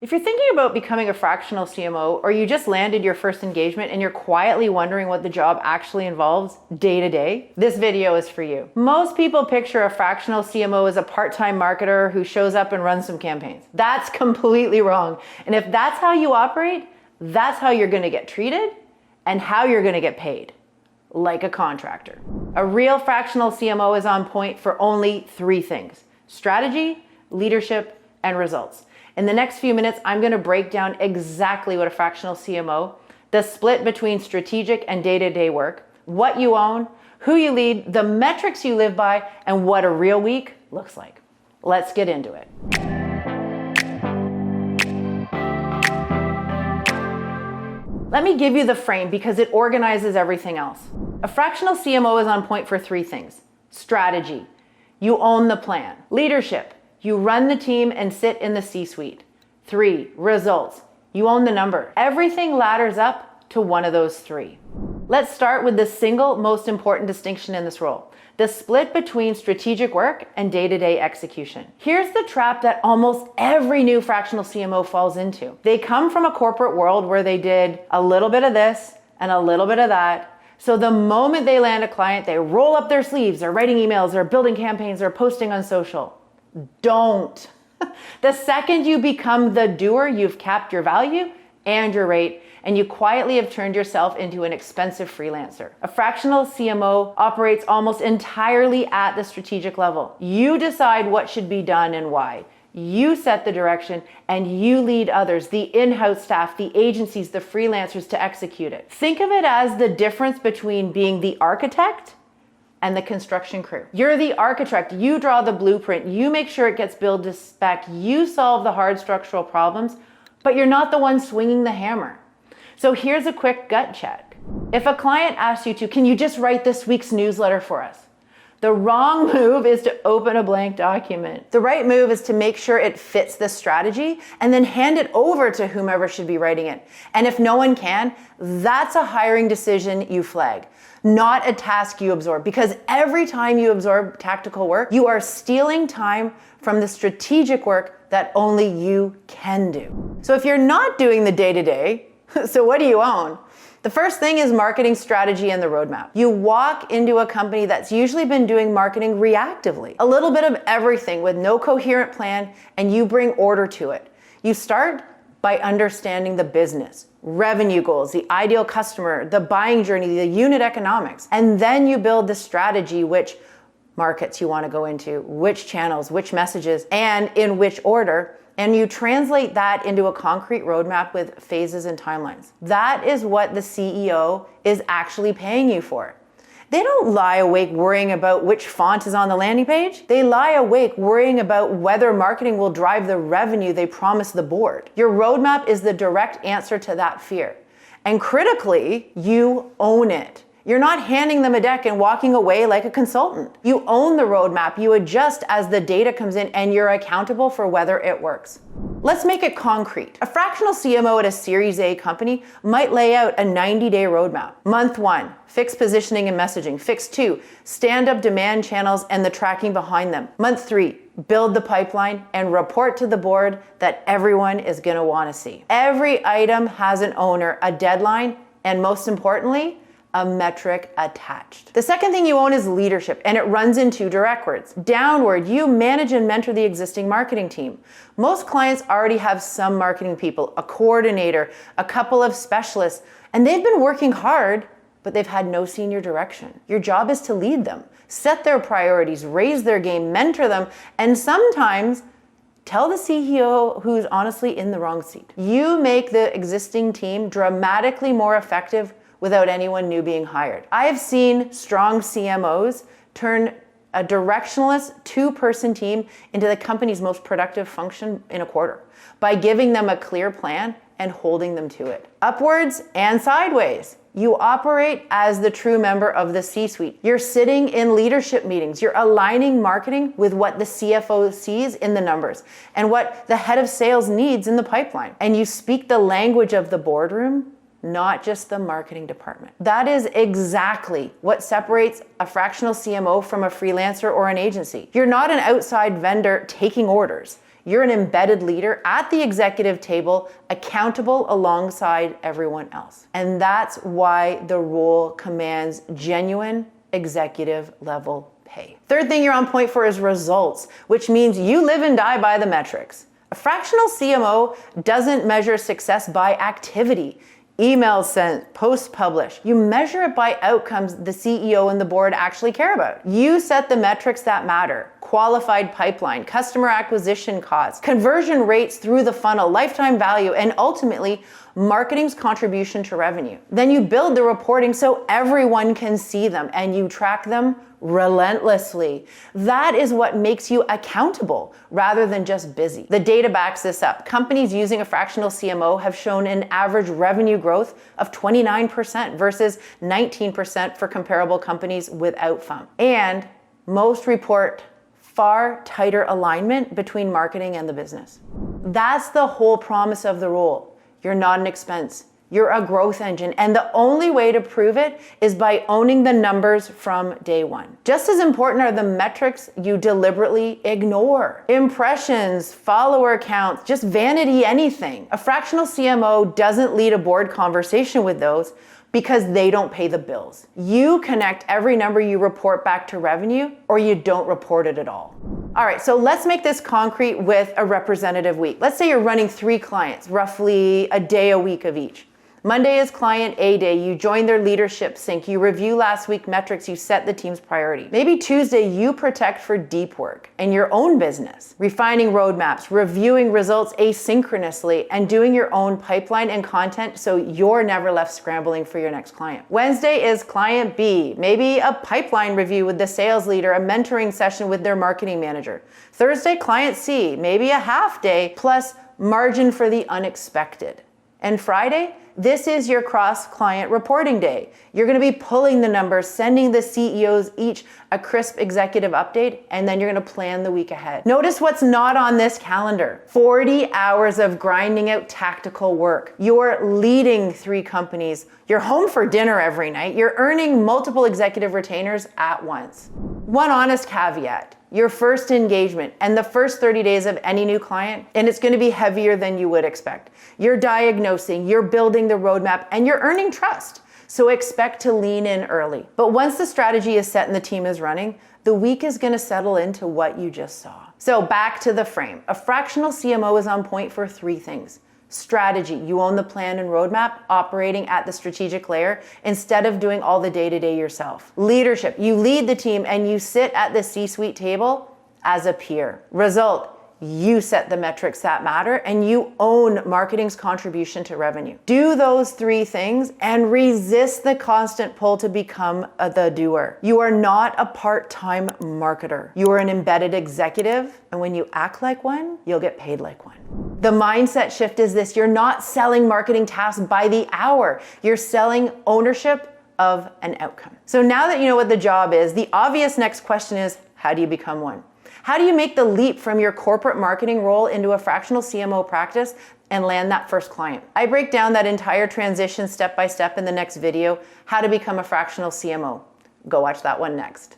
If you're thinking about becoming a fractional CMO, or you just landed your first engagement and you're quietly wondering what the job actually involves day to day, this video is for you. Most people picture a fractional CMO as a part-time marketer who shows up and runs some campaigns. That's completely wrong. And if that's how you operate, that's how you're going to get treated and how you're going to get paid, like a contractor. A real fractional CMO is on point for only 3 things: strategy, leadership, and results. In the next few minutes, I'm going to break down exactly what a fractional CMO, the split between strategic and day-to-day work, what you own, who you lead, the metrics you live by, and what a real week looks like. Let's get into it. Let me give you the frame because it organizes everything else. A fractional CMO is on point for 3 things: strategy, you own the plan; leadership, you run the team and sit in the C-suite; 3, results, you own the number. Everything ladders up to one of those 3. Let's start with the single most important distinction in this role: the split between strategic work and day-to-day execution. Here's the trap that almost every new fractional CMO falls into. They come from a corporate world where they did a little bit of this and a little bit of that. So the moment they land a client, they roll up their sleeves, they're writing emails, they're building campaigns, they're posting on social. Don't. The second you become the doer, you've capped your value and your rate, and you quietly have turned yourself into an expensive freelancer. A fractional CMO operates almost entirely at the strategic level. You decide what should be done and why. You set the direction and you lead others, the in-house staff, the agencies, the freelancers, to execute it. Think of it as the difference between being the architect and the construction crew. You're the architect, you draw the blueprint, you make sure it gets built to spec, you solve the hard structural problems, but you're not the one swinging the hammer. So here's a quick gut check. If a client asks you to, can you just write this week's newsletter for us? The wrong move is to open a blank document. The right move is to make sure it fits the strategy and then hand it over to whomever should be writing it. And if no one can, that's a hiring decision you flag, not a task you absorb, because every time you absorb tactical work, you are stealing time from the strategic work that only you can do. So if you're not doing the day-to-day, so what do you own? The first thing is marketing strategy and the roadmap. You walk into a company that's usually been doing marketing reactively, a little bit of everything with no coherent plan, and you bring order to it. You start by understanding the business, revenue goals, the ideal customer, the buying journey, the unit economics, and then you build the strategy: which markets you want to go into, which channels, which messages, and in which order. And you translate that into a concrete roadmap with phases and timelines. That is what the CEO is actually paying you for. They don't lie awake worrying about which font is on the landing page. They lie awake worrying about whether marketing will drive the revenue they promised the board. Your roadmap is the direct answer to that fear. And critically, you own it. You're not handing them a deck and walking away like a consultant. You own the roadmap, you adjust as the data comes in, and you're accountable for whether it works. Let's make it concrete. A fractional CMO at a Series A company might lay out a 90-day roadmap. Month 1, fix positioning and messaging. Fix 2, stand up demand channels and the tracking behind them. Month 3, build the pipeline and report to the board that everyone is going to want to see. Every item has an owner, a deadline, and most importantly, a metric attached. The second thing you own is leadership, and it runs in 2 directwards. Downward, you manage and mentor the existing marketing team. Most clients already have some marketing people, a coordinator, a couple of specialists, and they've been working hard, but they've had no senior direction. Your job is to lead them, set their priorities, raise their game, mentor them, and sometimes tell the CEO who's honestly in the wrong seat. You make the existing team dramatically more effective without anyone new being hired. I have seen strong CMOs turn a directionless 2-person team into the company's most productive function in a quarter by giving them a clear plan and holding them to it. Upwards and sideways, you operate as the true member of the C-suite. You're sitting in leadership meetings. You're aligning marketing with what the CFO sees in the numbers and what the head of sales needs in the pipeline. And you speak the language of the boardroom, not just the marketing department. That is exactly what separates a fractional CMO from a freelancer or an agency. You're not an outside vendor taking orders. You're an embedded leader at the executive table, accountable alongside everyone else. And that's why the role commands genuine executive level pay. Third thing you're on point for is results, which means you live and die by the metrics. A fractional CMO doesn't measure success by activity. Emails sent, posts published. You measure it by outcomes the CEO and the board actually care about. You set the metrics that matter. Qualified pipeline, customer acquisition costs, conversion rates through the funnel, lifetime value, and ultimately marketing's contribution to revenue. Then you build the reporting so everyone can see them and you track them relentlessly. That is what makes you accountable rather than just busy. The data backs this up. Companies using a fractional CMO have shown an average revenue growth of 29% versus 19% for comparable companies without FUM. And most report far tighter alignment between marketing and the business. That's the whole promise of the role. You're not an expense. You're a growth engine, and the only way to prove it is by owning the numbers from day one. Just as important are the metrics you deliberately ignore. Impressions, follower counts, just vanity anything. A fractional CMO doesn't lead a board conversation with those because they don't pay the bills. You connect every number you report back to revenue, or you don't report it at all. All right, so let's make this concrete with a representative week. Let's say you're running 3 clients, roughly a day a week of each. Monday is client A day. You join their leadership sync. You review last week's metrics. You set the team's priority. Maybe Tuesday, you protect for deep work in your own business, refining roadmaps, reviewing results asynchronously, and doing your own pipeline and content so you're never left scrambling for your next client. Wednesday is client B. Maybe a pipeline review with the sales leader, a mentoring session with their marketing manager. Thursday, client C. Maybe a half day plus margin for the unexpected. And Friday, this is your cross-client reporting day. You're gonna be pulling the numbers, sending the CEOs each a crisp executive update, and then you're gonna plan the week ahead. Notice what's not on this calendar. 40 hours of grinding out tactical work. You're leading 3 companies. You're home for dinner every night. You're earning multiple executive retainers at once. One honest caveat. Your first engagement and the first 30 days of any new client, and it's going to be heavier than you would expect. You're diagnosing, you're building the roadmap, and you're earning trust. So expect to lean in early. But once the strategy is set and the team is running, the week is going to settle into what you just saw. So back to the frame. A fractional CMO is on point for 3 things. Strategy, you own the plan and roadmap, operating at the strategic layer instead of doing all the day-to-day yourself. Leadership, you lead the team and you sit at the C-suite table as a peer. Result, you set the metrics that matter and you own marketing's contribution to revenue. Do those 3 things and resist the constant pull to become the doer. You are not a part-time marketer. You are an embedded executive, and when you act like one, you'll get paid like one. The mindset shift is this: you're not selling marketing tasks by the hour. You're selling ownership of an outcome. So now that you know what the job is, the obvious next question is, how do you become one? How do you make the leap from your corporate marketing role into a fractional CMO practice and land that first client? I break down that entire transition step by step in the next video, how to become a fractional CMO. Go watch that one next.